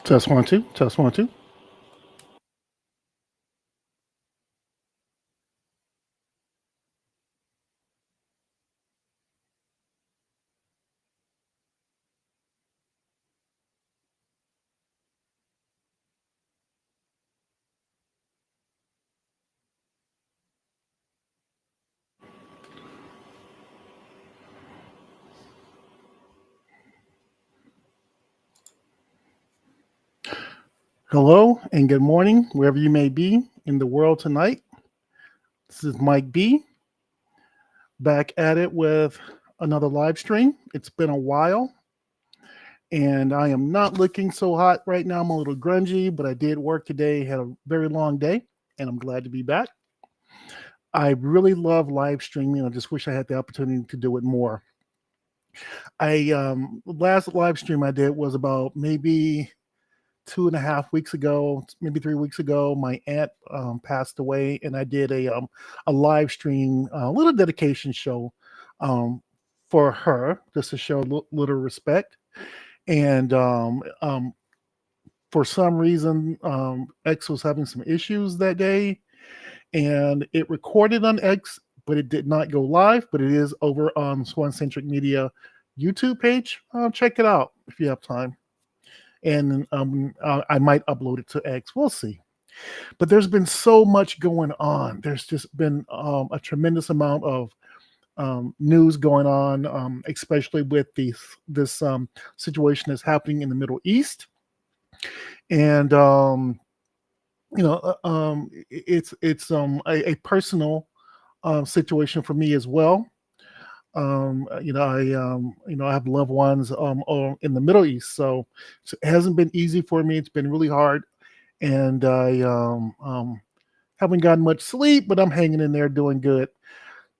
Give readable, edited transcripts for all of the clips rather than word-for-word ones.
Test one, two. Test one, two. Hello and good morning, wherever you may be in the world tonight. This is Mike B, back at it with another live stream. It's been a while, and I am not looking so hot right now. I'm a little grungy, but I did work today, had a very long day, and I'm glad to be back. I really love live streaming. I just wish I had the opportunity to do it more. Last live stream I did was about maybe 2.5 weeks ago, maybe 3 weeks ago. My aunt passed away, and I did a live stream, a little dedication show for her, just to show little respect. And for some reason, X was having some issues that day, and it recorded on X, but it did not go live. But it is over on Swancentric Media YouTube page. Check it out if you have time. And I might upload it to X. We'll see. But there's been so much going on. There's just been a tremendous amount of news going on, especially with this situation that's happening in the Middle East. And it's a personal situation for me as well. I have loved ones in the Middle East, so it hasn't been easy for me. It's been really hard, and I haven't gotten much sleep, but I'm hanging in there, doing good.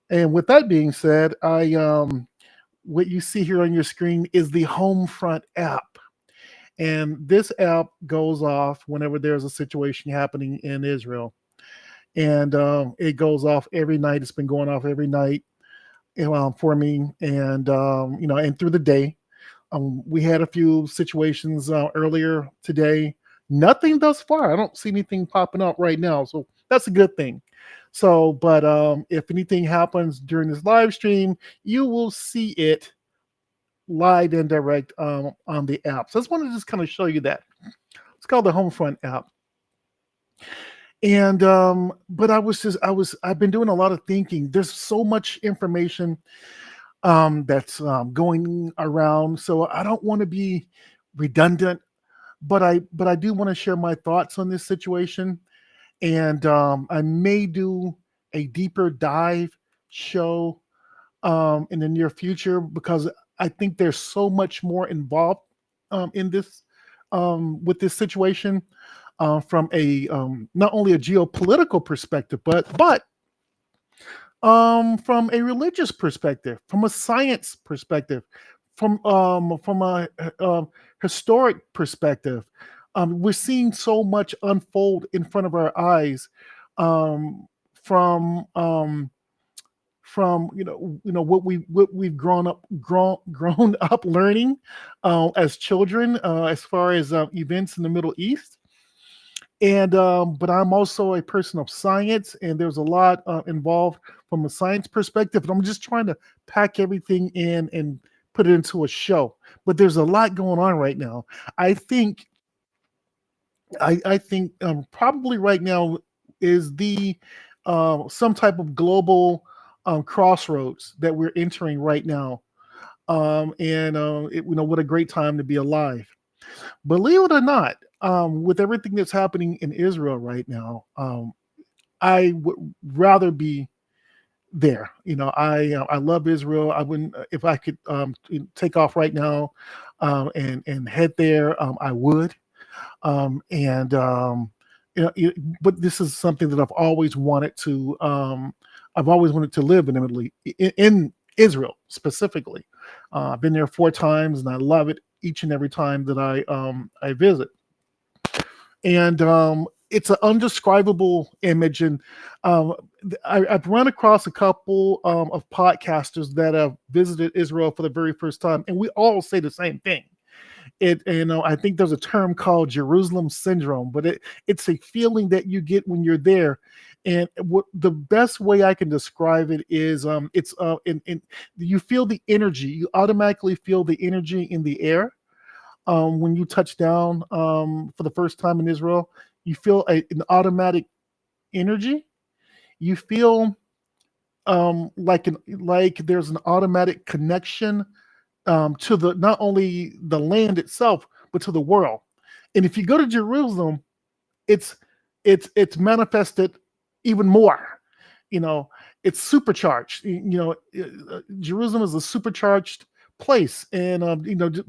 And with that being said, what you see here on your screen is the Homefront app, and this app goes off whenever there's a situation happening in Israel, and it goes off every night. It's been going off every night for me, and and through the day. We had a few situations earlier today. Nothing thus far. I don't see anything popping up right now, so that's a good thing. So, but if anything happens during this live stream, you will see it live and direct on the app. So I just wanted to just kind of show you that. It's called the Homefront app. And but I've been doing a lot of thinking. There's so much information that's going around, so I don't want to be redundant, but I do want to share my thoughts on this situation. And I may do a deeper dive show in the near future, because I think there's so much more involved in this with this situation, from a not only a geopolitical perspective, but from a religious perspective, from a science perspective, from a historic perspective. We're seeing so much unfold in front of our eyes, um, from what we've grown up learning as children, as far as events in the Middle East. And but I'm also a person of science, and there's a lot involved from a science perspective. And I'm just trying to pack everything in and put it into a show. But there's a lot going on right now. I think I think probably right now is the some type of global crossroads that we're entering right now. What a great time to be alive. Believe it or not, with everything that's happening in Israel right now, I would rather be there. I love Israel. I wouldn't, if I could take off right now and head there, I would. And but this is something that I've always wanted to live in the Middle East, in Israel specifically. I've been there 4 times, and I love it each and every time that I visit. And it's an undescribable image. And I've run across a couple of podcasters that have visited Israel for the very first time, and we all say the same thing. I think there's a term called Jerusalem syndrome, but it's a feeling that you get when you're there. And what the best way I can describe it is, it's in you feel the energy. You automatically feel the energy in the air when you touch down for the first time in Israel. You feel an automatic energy. You feel like there's an automatic connection to the not only the land itself but to the world. And if you go to Jerusalem, it's it's manifested even more. You know, it's supercharged. Jerusalem is a supercharged place, and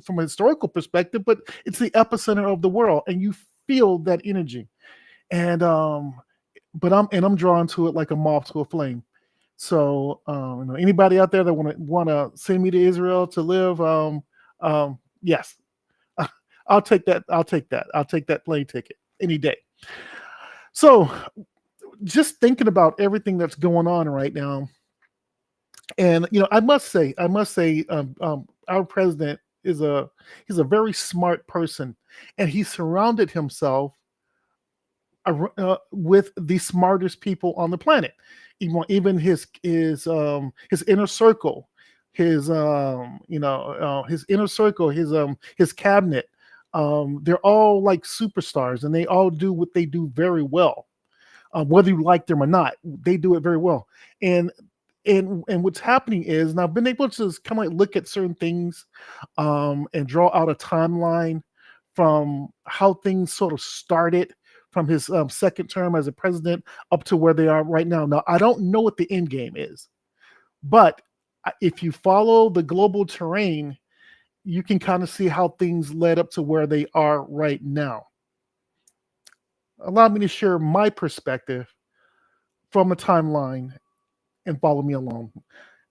from a historical perspective, but it's the epicenter of the world, and you feel that energy. And but I'm drawn to it like a moth to a flame. So anybody out there that want to send me to Israel to live, yes, I'll take that. I'll take that. I'll take that plane ticket any day. So just thinking about everything that's going on right now, and I must say, our president he's a very smart person, and he surrounded himself with the smartest people on the planet. Even his inner circle, his inner circle, his cabinet. They're all like superstars, and they all do what they do very well. Whether you like them or not, they do it very well. And and what's happening is now I've been able to just kind of like look at certain things, and draw out a timeline from how things sort of started from his second term as a president up to where they are right now. Now I don't know what the end game is, but if you follow the global terrain, you can kind of see how things led up to where they are right now. Allow me to share my perspective from a timeline and follow me along.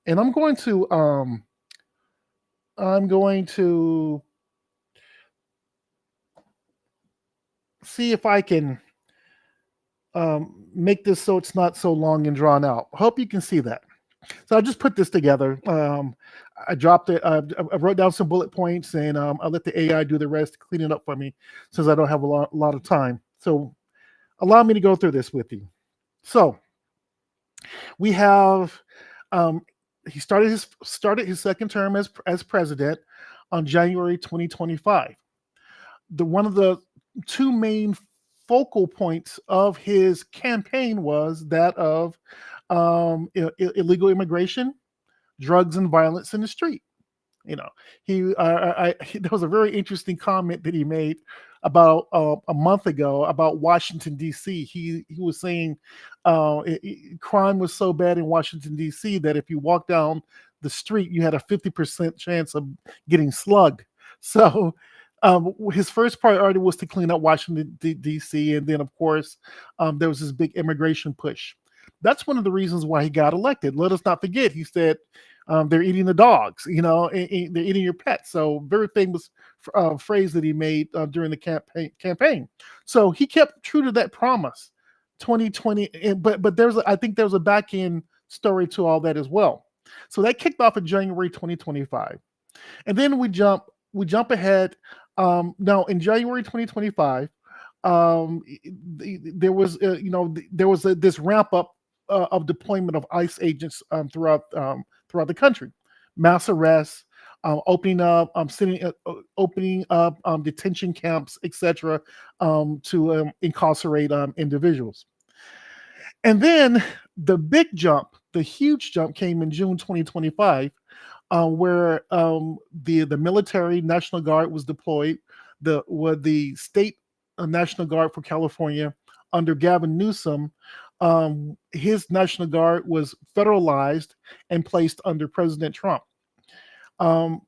And I'm going to see if I can make this so it's not so long and drawn out. I hope you can see that. So I just put this together. I dropped it. I wrote down some bullet points, and I let the AI do the rest, clean it up for me, since I don't have a lot of time. So allow me to go through this with you. So we have um, he started his second term as president on January 2025. The one of the two main focal points of his campaign was that of illegal immigration, drugs, and violence in the street. You know, there was a very interesting comment that he made about a month ago about Washington D.C. He was saying crime was so bad in Washington D.C. that if you walk down the street, you had a 50% chance of getting slugged. So his first priority was to clean up Washington D.C. And then, of course, there was this big immigration push. That's one of the reasons why he got elected. Let us not forget, he said they're eating the dogs, they're eating your pets. So very famous phrase that he made during the campaign. So he kept true to that promise. 2020, but I think there's a back end story to all that as well. So that kicked off in January 2025, and then we jump ahead. Now in January 2025, there was this ramp up of deployment of ICE agents throughout the country, mass arrests, opening up detention camps, etc., to incarcerate individuals. And then the huge jump came in June 2025, where the military National Guard was deployed. The state National Guard for California under Gavin Newsom, his National Guard was federalized and placed under President Trump. Um,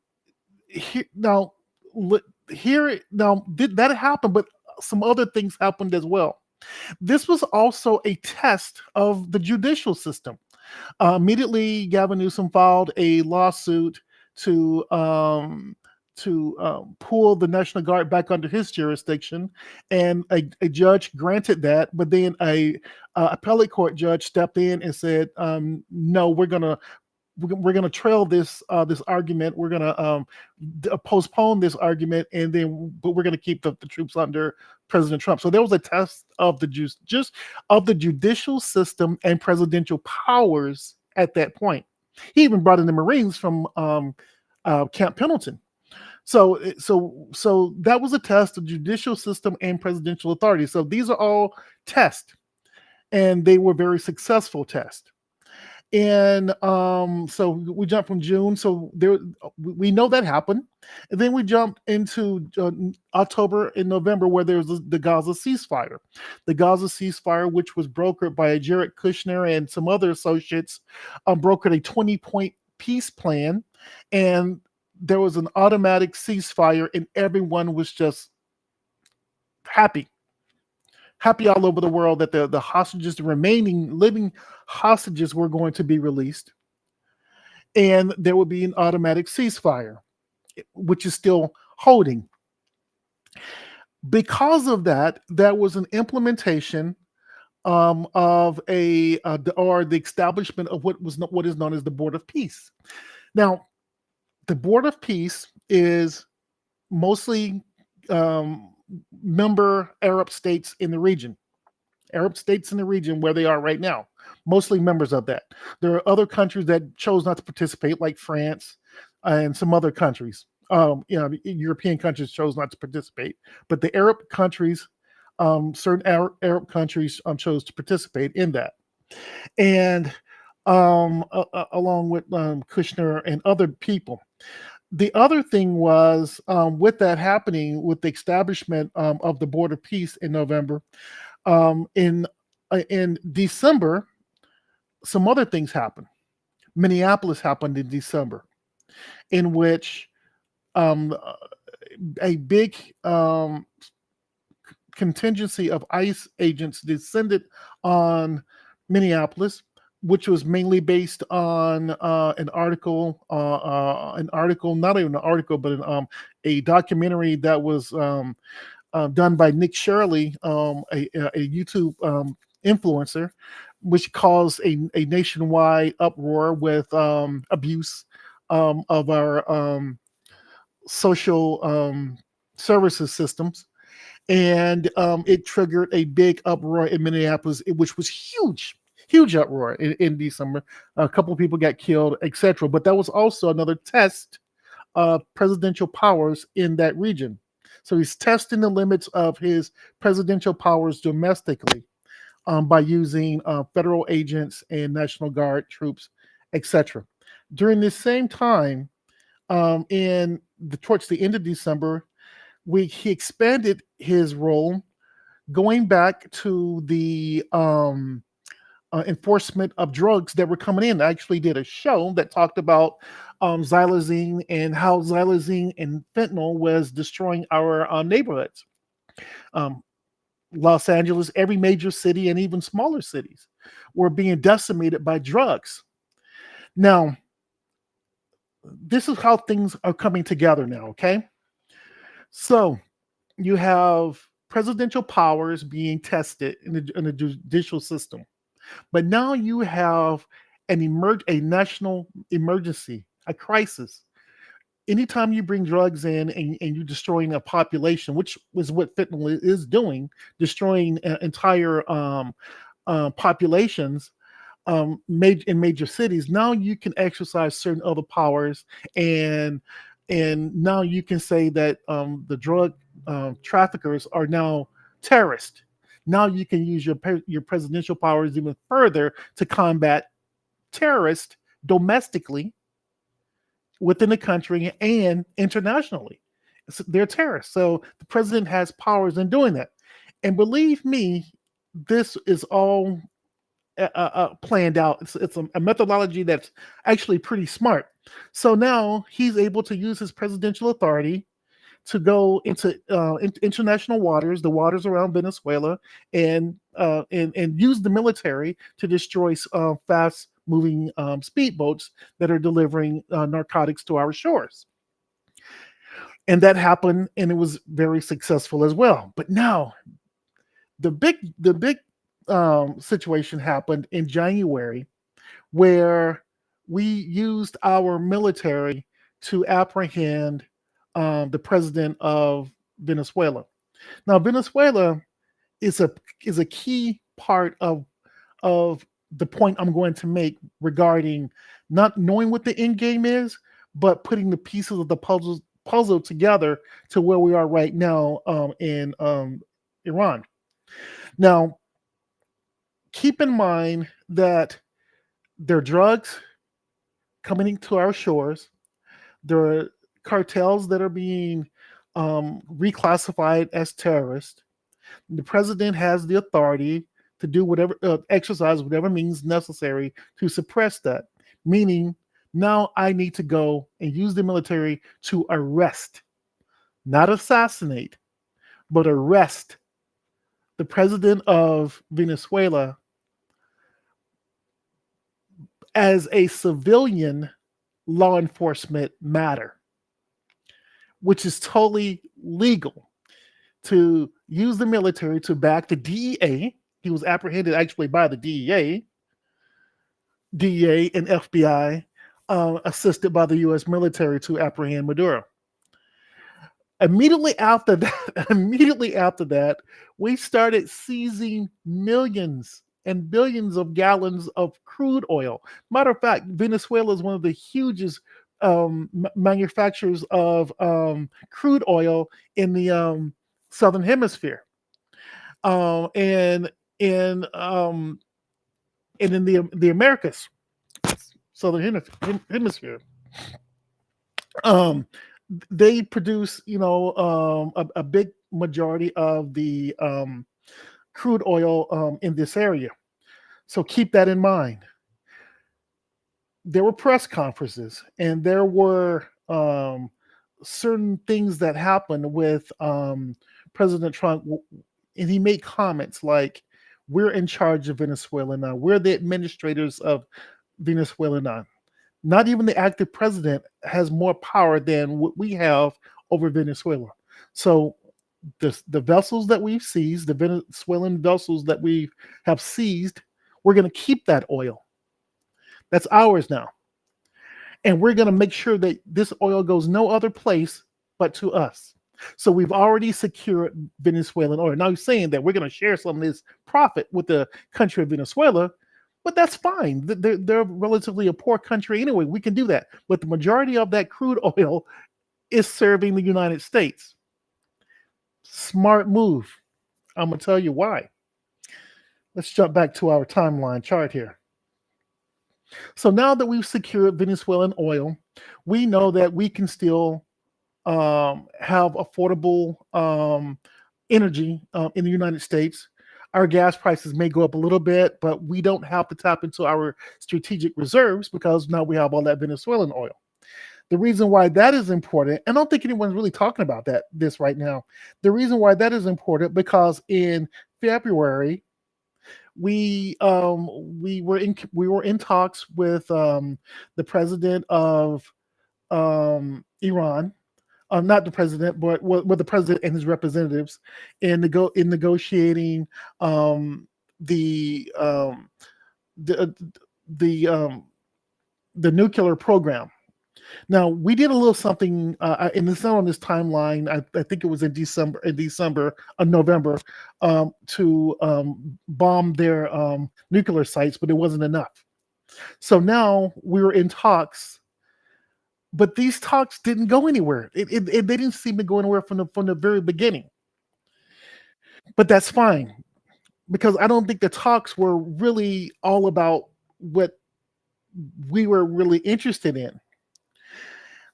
now, did that happen? But some other things happened as well. This was also a test of the judicial system. Immediately, Gavin Newsom filed a lawsuit to pull the National Guard back under his jurisdiction, and a judge granted that. But then a appellate court judge stepped in and said, "No, we're gonna we're going to trail this argument. We're going to postpone this argument, and then but we're going to keep the troops under President Trump. So there was a test of the just of the judicial system and presidential powers at that point. He even brought in the Marines from Camp Pendleton. So that was a test of judicial system and presidential authority. So these are all tests, and they were very successful tests. And so we jumped from June. So there, we know that happened, and then we jumped into October and November, where there was the Gaza ceasefire. The Gaza ceasefire, which was brokered by Jared Kushner and some other associates, brokered a 20-point peace plan, and there was an automatic ceasefire, and everyone was just happy all over the world that the hostages, the remaining living hostages, were going to be released, and there would be an automatic ceasefire, which is still holding. Because of that, there was an implementation of the establishment of what is known as the Board of Peace. Now, the Board of Peace is mostly member Arab states in the region. Arab states in the region where they are right now, mostly members of that. There are other countries that chose not to participate, like France and some other countries. European countries chose not to participate, but the Arab countries, certain Arab countries chose to participate in that. And along with Kushner and other people. The other thing was, with that happening, with the establishment of the Board of Peace in November, in December, some other things happened. Minneapolis happened in December, in which a big contingency of ICE agents descended on Minneapolis, which was mainly based on an article, not even an article, but a documentary that was done by Nick Shirley, a YouTube influencer, which caused a nationwide uproar with abuse of our social services systems. And it triggered a big uproar in Minneapolis, which was huge uproar in December. A couple of people got killed, etc. But that was also another test of presidential powers in that region. So he's testing the limits of his presidential powers domestically by using federal agents and National Guard troops, etc. During this same time, towards the end of December, he expanded his role, going back to the enforcement of drugs that were coming in. I actually did a show that talked about xylazine and how xylazine and fentanyl was destroying our neighborhoods. Los Angeles, every major city, and even smaller cities were being decimated by drugs. Now, this is how things are coming together now, okay? So you have presidential powers being tested in the judicial system. But now you have a national emergency, a crisis. Anytime you bring drugs in and you're destroying a population, which is what fentanyl is doing, destroying entire populations in major cities, now you can exercise certain other powers, and now you can say that the drug traffickers are now terrorists. Now you can use your presidential powers even further to combat terrorists domestically within the country and internationally. They're terrorists. So the president has powers in doing that. And believe me, this is all planned out. It's a methodology that's actually pretty smart. So now he's able to use his presidential authority to go into international waters, the waters around Venezuela, and use the military to destroy fast-moving speedboats that are delivering narcotics to our shores. And that happened, and it was very successful as well. But now, the big situation happened in January, where we used our military to apprehend the president of Venezuela. Now, Venezuela is a key part of the point I'm going to make regarding not knowing what the end game is, but putting the pieces of the puzzle together to where we are right now in Iran. Now, keep in mind that there are drugs coming to our shores. There are cartels that are being reclassified as terrorists. The president has the authority to do whatever, exercise whatever means necessary to suppress that. Meaning, now I need to go and use the military to arrest, not assassinate, but arrest the president of Venezuela as a civilian law enforcement matter, which is totally legal to use the military to back the DEA. He was apprehended actually by the DEA and FBI, assisted by the U.S. military to apprehend Maduro. Immediately after that, we started seizing millions and billions of gallons of crude oil. Matter of fact, Venezuela is one of the hugest manufacturers of crude oil in the southern hemisphere, and in the Americas, southern hemisphere. Um, they produce, a big majority of the crude oil in this area. So keep that in mind. There were press conferences, and there were certain things that happened with President Trump, and he made comments like, "We're in charge of Venezuela now. We're the administrators of Venezuela now." Not even the active president has more power than what we have over Venezuela. So the vessels that we've seized, the Venezuelan vessels that we have seized, we're going to keep that oil. That's ours now. And we're going to make sure that this oil goes no other place but to us. So we've already secured Venezuelan oil. Now he's saying that we're going to share some of this profit with the country of Venezuela, but that's fine. They're relatively a poor country anyway. We can do that. But the majority of that crude oil is serving the United States. Smart move. I'm going to tell you why. Let's jump back to our timeline chart here. So now that we've secured Venezuelan oil, we know that we can still have affordable energy in the United States. Our gas prices may go up a little bit, but we don't have to tap into our strategic reserves because now we have all that Venezuelan oil. The reason why that is important, and I don't think anyone's really talking about this right now. The reason why that is important because in February we were in talks with the president of Iran, not the president, but with the president and his representatives, in negotiating the nuclear program. Now we did a little something, and it's not on this timeline. I think it was in November, to bomb their nuclear sites, but it wasn't enough. So now we were in talks, but these talks didn't go anywhere. They didn't seem to go anywhere from the very beginning. But that's fine, because I don't think the talks were really all about what we were really interested in.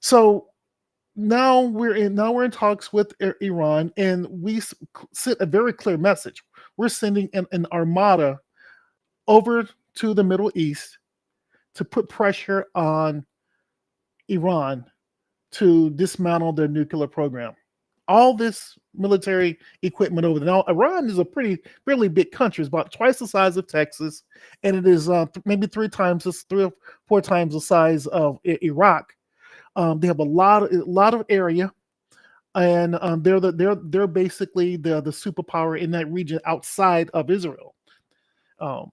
So now we're in talks with Iran, and we sent a very clear message. We're sending an armada over to the Middle East to put pressure on Iran to dismantle their nuclear program. All this military equipment over there. Now, Iran is a really big country. It's about twice the size of Texas, and it is maybe 3 or 4 times the size of Iraq. They have a lot of area, and they're basically the superpower in that region outside of Israel.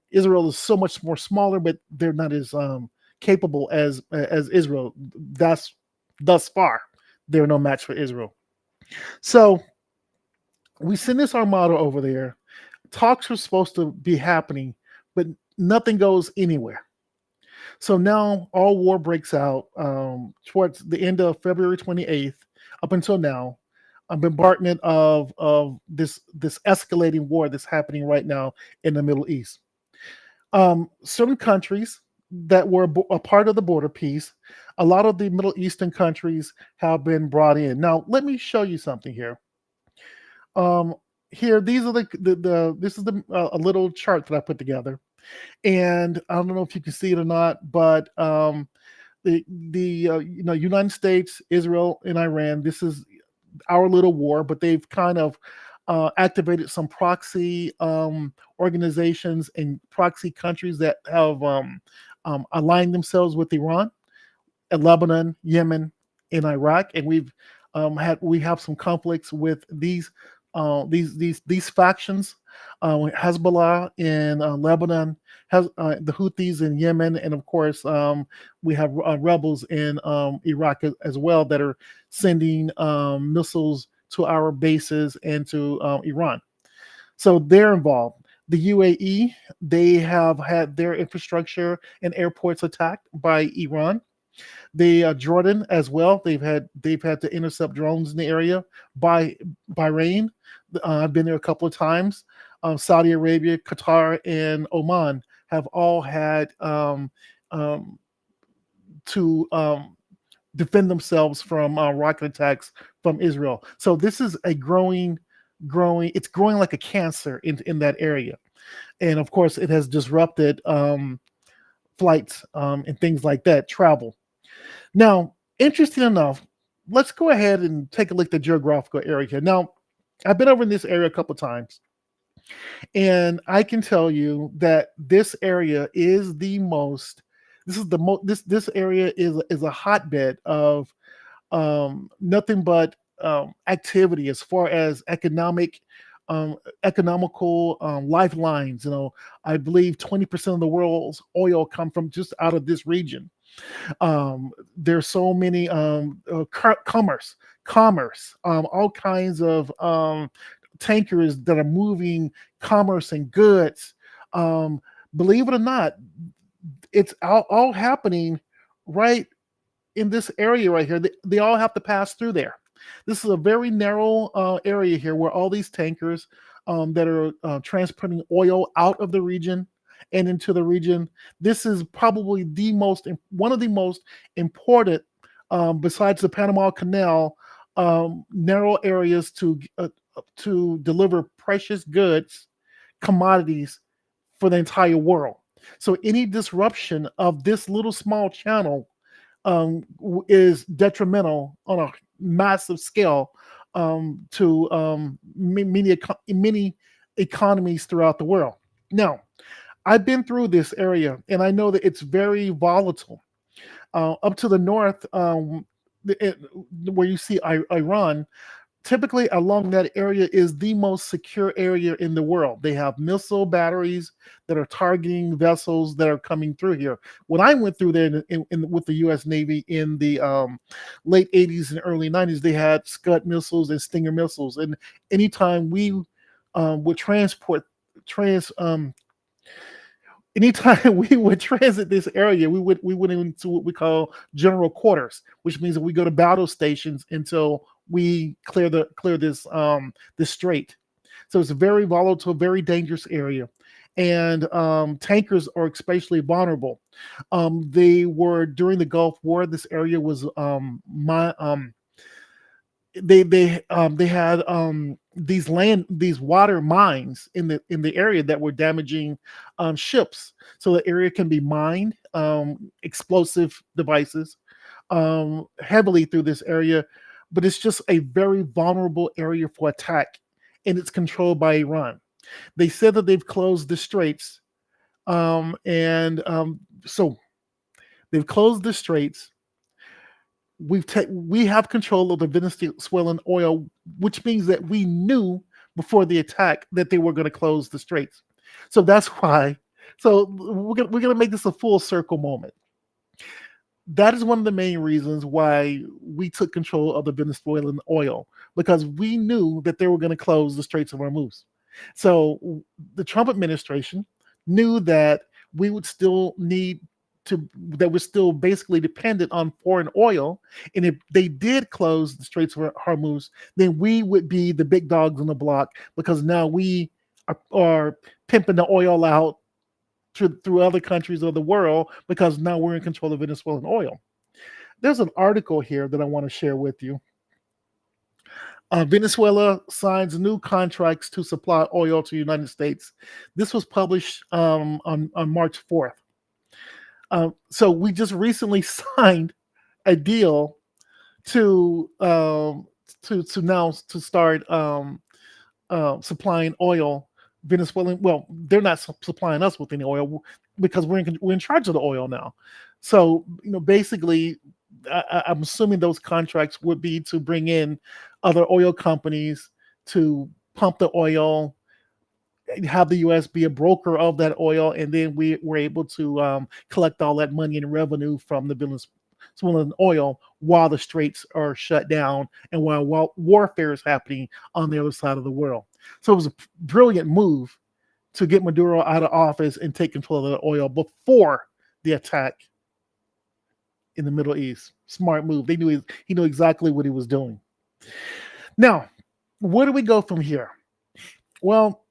Israel is so much more smaller, but they're not as capable as Israel. That's thus far they're no match for Israel. So we send this armada over there. Talks were supposed to be happening, but nothing goes anywhere. So now all war breaks out towards the end of February 28th up until now. A bombardment of this escalating war that's happening right now in the Middle East. Certain countries that were a part of the border peace, a lot of the Middle Eastern countries have been brought in. Now, let me show you something here. Here, these are the this is the a little chart that I put together, and I don't know if you can see it or not, but the United States, Israel, and Iran. This is our little war, but they've kind of activated some proxy organizations and proxy countries that have aligned themselves with Iran, and Lebanon, Yemen, and Iraq, and we have some conflicts with these factions, Hezbollah in Lebanon, has the Houthis in Yemen, and of course we have rebels in Iraq as well that are sending missiles to our bases and to Iran. So they're involved. The UAE, they have had their infrastructure and airports attacked by Iran. The Jordan as well. They've had to intercept drones in the area. By Bahrain, I've been there a couple of times. Saudi Arabia, Qatar, and Oman have all had to defend themselves from rocket attacks from Israel. So this is a growing. It's growing like a cancer in that area, and of course, it has disrupted flights and things like that, travel. Now, interesting enough, let's go ahead and take a look at the geographical area here. Now, I've been over in this area a couple times, and I can tell you that this area is the most. This is the most. This area is a hotbed of nothing but activity as far as economical lifelines. I believe 20% of the world's oil come from just out of this region. There's so many commerce, all kinds of tankers that are moving commerce and goods. Believe it or not, it's all happening right in this area right here. They all have to pass through there. This is a very narrow area here where all these tankers that are transporting oil out of the region and into the region. This is probably one of the most important, besides the Panama Canal, narrow areas to deliver precious goods, commodities for the entire world. So any disruption of this little small channel is detrimental on a massive scale to many economies throughout the world. Now, I've been through this area, and I know that it's very volatile. Up to the north, where you see Iran, typically along that area is the most secure area in the world. They have missile batteries that are targeting vessels that are coming through here. When I went through there with the U.S. Navy in the late 80s and early 90s, they had Scud missiles and Stinger missiles. And anytime we would anytime we would transit this area, we went into what we call general quarters, which means that we go to battle stations until we clear this strait. So it's a very volatile, very dangerous area, and tankers are especially vulnerable. They were during the Gulf War. This area was they had these water mines in the area that were damaging ships. So the area can be mined, explosive devices heavily through this area, but it's just a very vulnerable area for attack, and it's controlled by Iran. They said that they've closed the straits, and so they've closed the straits. We have control of the Venezuelan oil, which means that we knew before the attack that they were going to close the straits. So that's why. So we're gonna make this a full circle moment. That is one of the main reasons why we took control of the Venezuelan oil, because we knew that they were going to close the Straits of Hormuz. So the Trump administration knew that we would still need that we're still basically dependent on foreign oil. And if they did close the Straits of Hormuz, then we would be the big dogs on the block, because now we are pimping the oil out through other countries of the world, because now we're in control of Venezuelan oil. There's an article here that I want to share with you. Venezuela signs new contracts to supply oil to the United States. This was published on March 4th. So we just recently signed a deal to now to start supplying oil. Venezuelan, well, they're not supplying us with any oil, because we're in charge of the oil now. So basically, I'm assuming those contracts would be to bring in other oil companies to pump the oil, have the U.S. be a broker of that oil, and then we were able to collect all that money and revenue from the Venezuelan oil while the straits are shut down and while warfare is happening on the other side of the world. So it was a brilliant move to get Maduro out of office and take control of the oil before the attack in the Middle East. Smart move. He knew exactly what he was doing. Now, where do we go from here? Well,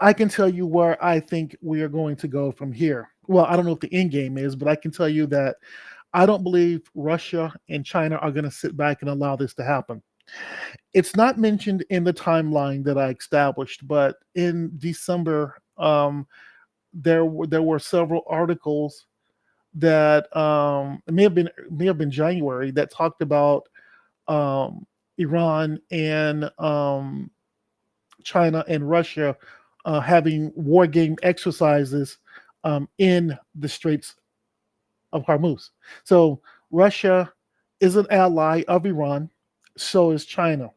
I can tell you where I think we are going to go from here. Well, I don't know what the end game is, but I can tell you that I don't believe Russia and China are going to sit back and allow this to happen. It's not mentioned in the timeline that I established, but in December, there were several articles that it may have been January, that talked about Iran and China and Russia having war game exercises in the Straits of Hormuz. So Russia is an ally of Iran, so is China.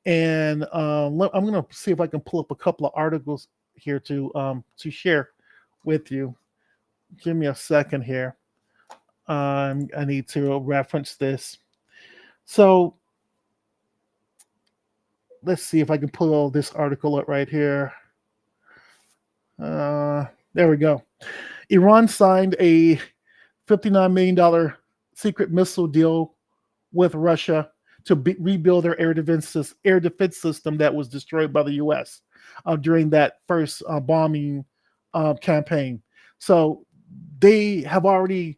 And I'm going to see if I can pull up a couple of articles here to share with you. Give me a second here. I need to reference this. So let's see if I can pull this article up right here. There we go. Iran signed a $59 million secret missile deal with Russia to rebuild their air defense system that was destroyed by the U.S. During that first bombing campaign. So they have already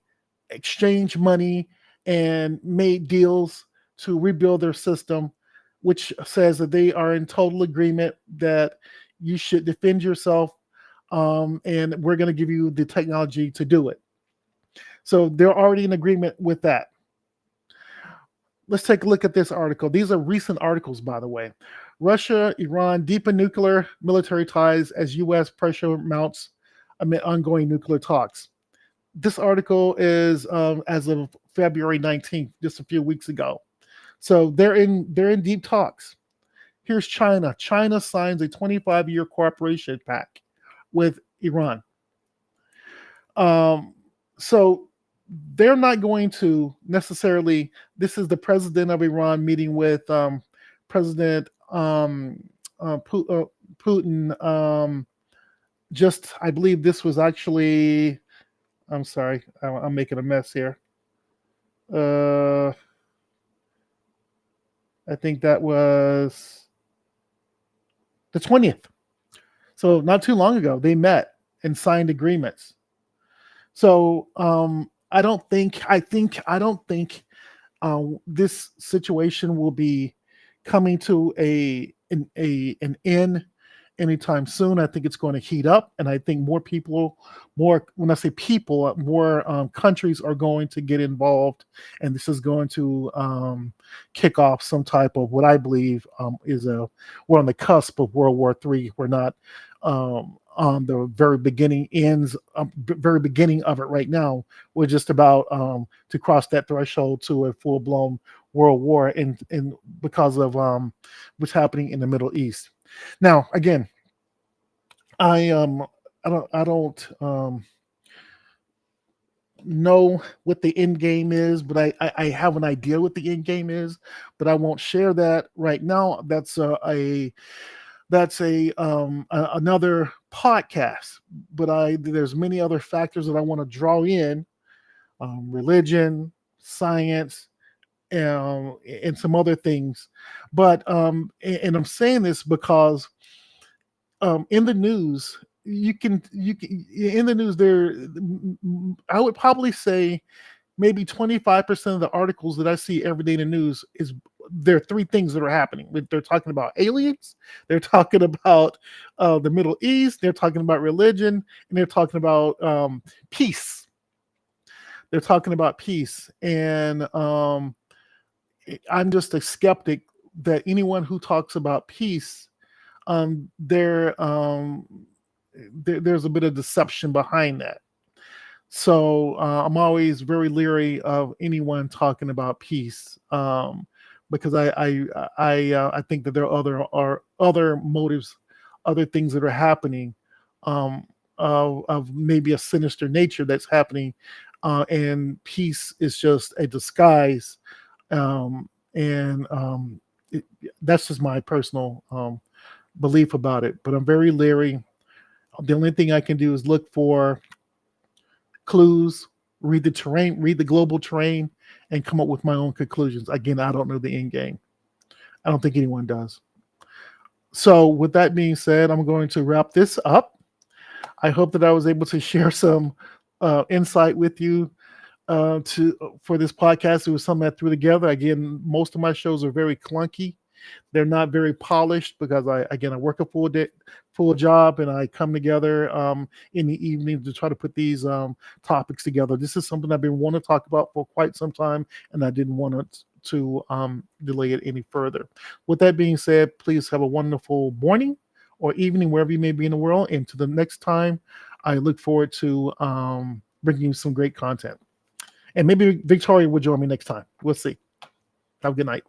exchanged money and made deals to rebuild their system, which says that they are in total agreement that you should defend yourself, and we're going to give you the technology to do it. So they're already in agreement with that. Let's take a look at this article. These are recent articles, by the way. Russia, Iran deepen nuclear military ties as U.S. pressure mounts amid ongoing nuclear talks. This article is as of February 19th, just a few weeks ago. So they're in deep talks. Here's China. China signs a 25-year cooperation pact with Iran. So they're not going to necessarily. This is the president of Iran meeting with President Putin. Just, I believe this was actually. I'm sorry, I'm making a mess here. I think that was the 20th. So not too long ago, they met and signed agreements. So I don't think this situation will be coming to an end anytime soon. I think it's going to heat up, and I think more when I say people, more countries are going to get involved, and this is going to kick off some type of what I believe we're on the cusp of World War III. We're not on the very beginning of it right now. We're just about to cross that threshold to a full blown world war, and because of what's happening in the Middle East. Now, again, I don't know what the end game is, but I have an idea what the end game is, but I won't share that right now. That's another podcast. But I there's many other factors that I want to draw in: religion, science, and some other things. But and I'm saying this because in the news, you can in the news there. I would probably say maybe 25% of the articles that I see every day in the news is there are three things that are happening. They're talking about aliens, they're talking about the Middle East, they're talking about religion, and they're talking about peace. They're talking about peace, and I'm just a skeptic that anyone who talks about peace, um, there, um, there's a bit of deception behind that. So I'm always very leery of anyone talking about peace, because I think that there are other motives, other things that are happening, of maybe a sinister nature that's happening, and peace is just a disguise, and it, that's just my personal belief about it. But I'm very leery. The only thing I can do is look for clues, read the terrain, read the global terrain, and come up with my own conclusions. Again, I don't know the end game. I don't think anyone does. So, with that being said, I'm going to wrap this up. I hope that I was able to share some insight with you to for this podcast. It was something I threw together. Again, most of my shows are very clunky. They're not very polished because I work a full job, and I come together in the evening to try to put these topics together. This is something I've been wanting to talk about for quite some time, and I didn't want to delay it any further. With that being said, please have a wonderful morning or evening wherever you may be in the world. And to the next time, I look forward to bringing you some great content. And maybe Victoria will join me next time. We'll see. Have a good night.